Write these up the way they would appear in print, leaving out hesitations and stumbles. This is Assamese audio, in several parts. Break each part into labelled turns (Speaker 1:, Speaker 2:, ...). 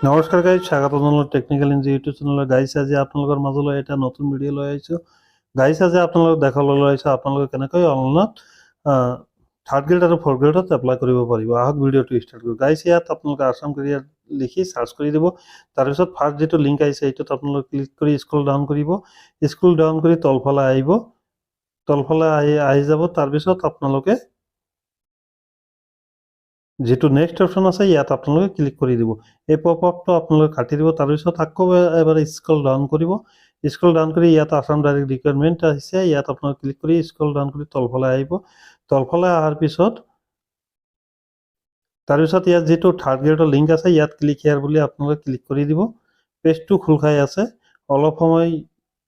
Speaker 1: নমস্কাৰ গাইজ, স্বাগত জনালোঁ টেকনিকেল ইঞ্জি ইউটিউব চেনেলৰ। গাইজ আজি আপোনালোকৰ মাজলৈ এটা নতুন ভিডিঅ' লৈ আহিছোঁ। গাইজ আজি আপোনালোকক দেখাবলৈ লৈ আহিছোঁ আপোনালোকে কেনেকৈ অনলাইনত থাৰ্ড গ্ৰেড আৰু ফ'ৰ্থ গ্ৰেডত এপ্লাই কৰিব পাৰিব। আহক ভিডিঅ'টো ষ্টাৰ্ট কৰোঁ। গাইজ ইয়াত আপোনালোকে আছাম কেৰিয়াৰ লিখি চাৰ্চ কৰি দিব। তাৰপিছত ফাৰ্ষ্ট যিটো লিংক আহিছে এইটোত আপোনালোকে ক্লিক কৰি স্ক্ৰল ডাউন কৰিব। স্ক্ৰল ডাউন কৰি তলফালে আহিব, তলফালে আহি যাব। তাৰপিছত আপোনালোকে যেটো নেক্সট অপশন আছে ইয়াত আপোনালোকে ক্লিক কৰি দিব। এই পপ আপটো আপোনালোকে কাটি দিব। তাৰপিছত আকৌ এবাৰ স্ক্ৰল ডাউন কৰিব। স্ক্ৰল ডাউন কৰি ইয়াত আছাম ডাইৰেক্ট ৰিকুৱাৰমেণ্ট আহিছে, ইয়াত আপোনালোকে ক্লিক কৰি স্ক্ৰল ডাউন কৰি তলফালে আহিব। তলফালে অহাৰ পিছত তাৰপিছত ইয়াত যেটো থাৰ্ড গ্ৰেডৰ লিংক আছে ইয়াত ক্লিক হিয়াৰ বুলি আপোনালোকে ক্লিক কৰি দিব। পেজটো খোল খাই আছে, অলপ সময়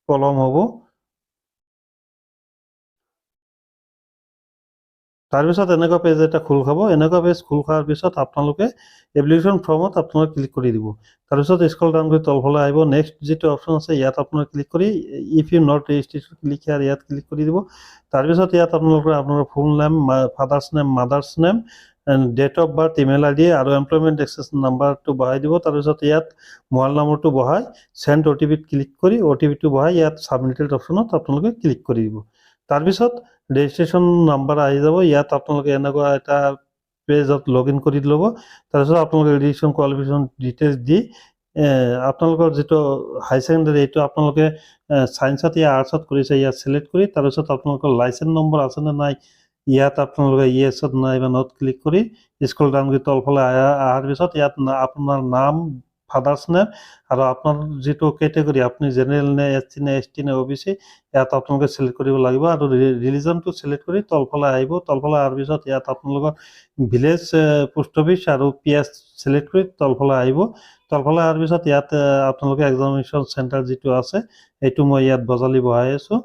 Speaker 1: পলম হ'ব। তাৰপিছত এনেকুৱা পেজ এটা খোল খাব। এনেকুৱা পেজ খোল খোৱাৰ পিছত আপোনালোকে এপ্লিকেশ্যন ফৰ্মত আপোনালোকে ক্লিক কৰি দিব। তাৰপিছত স্ক্ৰল ডাউন কৰি তলফালে আহিব। নেক্সট যিটো অপশ্যন আছে ইয়াত আপোনালোকে ক্লিক কৰি if you not registration click here ইয়াত ক্লিক কৰি দিব। তাৰপিছত ইয়াত আপোনালোকে আপোনাৰ full name, father's name, mother's name, date of birth, email ID আৰু এমপ্লয়মেণ্ট এক্সেছ নাম্বাৰটো বহাই দিব। তাৰপিছত ইয়াত মোবাইল নম্বৰটো বহাই চেণ্ড অ'টিপিত ক্লিক কৰি অ'টিপিটো বহাই ইয়াত ছাবমিটেড অপশ্যনত আপোনালোকে ক্লিক কৰি দিব। তাৰপিছত ৰেজিষ্ট্ৰেশ্যন নাম্বাৰ আহি যাব। ইয়াত আপোনালোকে এনেকুৱা এটা পেজত লগ ইন কৰি ল'ব। তাৰপিছত আপোনালোকে ৰেজিষ্ট্ৰেশ্যন কোৱালিফিকেশ্যন ডিটেইলছ দি আপোনালোকৰ যিটো হাই ছেকেণ্ডেৰী এইটো আপোনালোকে ছায়েন্সত या আৰ্টছত কৰিছে ইয়াত ছিলেক্ট কৰি তাৰপিছত আপোনালোকৰ লাইচেন্স নম্বৰ আছে নে নাই ইয়াত আপোনালোকে ইয়েছত নাই বা নট ক্লিক কৰি স্ক্ৰল ডাউন কৰি তলফালে অহাৰ পিছত ইয়াত আপোনাৰ নাম, ফাদাৰ্ছ নেম আৰু আপোনাৰ যিটো কেটেগৰী আপুনি জেনেৰেল নে এছ নে এছ টি নে অ' বি চি ইয়াত আপোনালোকে ছিলেক্ট কৰিব লাগিব আৰু ৰিলিজনটো ছিলেক্ট কৰি তলফালে আহিব। তলফালে অহাৰ পিছত ইয়াত আপোনালোকৰ ভিলেজ, পোষ্ট অফিচ আৰু পিএছ ছিলেক্ট কৰি তলফালে আহিব। তলফালে অহাৰ পিছত ইয়াত আপোনালোকে এক্সামিনেশ্যন চেণ্টাৰ যিটো আছে এইটো মই ইয়াত বজালি বহাই আছোঁ।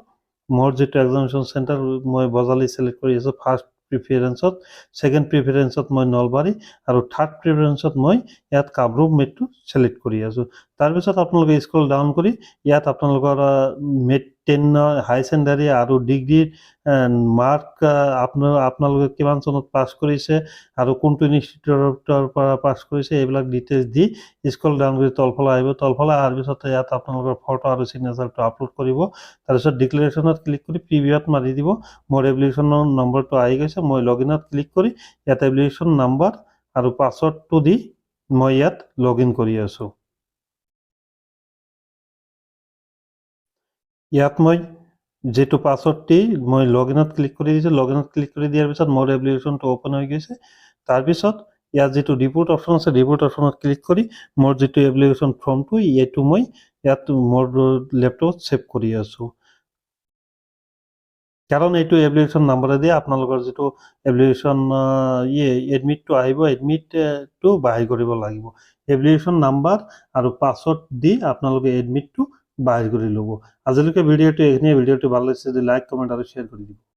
Speaker 1: মোৰ যিটো এক্সামিনেশ্যন চেণ্টাৰ মই বজালি ছিলেক্ট কৰি আছোঁ ফাৰ্ষ্ট প্ৰিফাৰেঞ্চত, ছেকেণ্ড প্ৰিফাৰেঞ্চত মই নলবাৰী আৰু থাৰ্ড প্ৰিফাৰেঞ্চত মই ইয়াত কামৰূপ মেট্ৰ' ছিলেক্ট কৰি আছোঁ। তাৰপিছত আপোনালোকে স্ক্ৰল ডাউন কৰি ইয়াত আপোনালোকৰ মেট 10 হাই ছেকেণ্ডাৰী আৰু ডিগ্ৰীৰ মাৰ্ক আপোনালোকে কিমান চনত পাছ কৰিছে আৰু কোনটো ইনষ্টিটিউটৰ পৰা পাছ কৰিছে এইবিলাক ডিটেইলছ দি স্ক্ৰল ডাউন কৰি তলফালে আহিব। তলফালে অহাৰ পিছত ইয়াত আপোনালোকৰ ফটো আৰু চিগনেচাৰটো আপলোড কৰিব। তাৰপিছত ডিক্লেৰেশ্যনত ক্লিক কৰি প্ৰিভিউত মাৰি দিব। মোৰ এপ্লিকেশ্যনৰ নম্বৰটো আহি গৈছে। মই লগ ইনত ক্লিক কৰি ইয়াত এপ্লিকেশ্যন নাম্বাৰ আৰু পাছৱৰ্ডটো দি মই ইয়াত লগ ইন কৰি আছোঁ। ইয়াত মই যেটো পাছৱৰ্ড দি মই লগ ইনত ক্লিক কৰি দিছোঁ। লগ ইনত ক্লিক কৰি দিয়াৰ পিছত মোৰ এপ্লিকেশ্যনটো অ'পন হৈ গৈছে। তাৰপিছত ইয়াত যেটো ৰিপোৰ্ট অপশ্যন আছে ৰিপোৰ্ট অপশ্যনত ক্লিক কৰি মোৰ যেটো এপ্লিকেশ্যন ফৰ্মটো এইটো মই ইয়াত মোৰ লেপটপত ছেভ কৰি আছোঁ। কাৰণ এইটো এপ্লিকেশ্যন নাম্বাৰেদি আপোনালোকৰ যেটো এপ্লিকেশ্যন এডমিটটো আহিব এডমিটটো বাহিৰ কৰিব লাগিব। এপ্লিকেশ্যন নাম্বাৰ আৰু পাছৱৰ্ড দি আপোনালোকে এডমিটটো বাহিৰ কৰি ল'ব। আজিলৈকে ভিডিঅ'টো এইখিনিয়ে। ভিডিঅ'টো ভাল লাগিছে যদি লাইক, কমেণ্ট আৰু শ্বেয়াৰ কৰি দিব।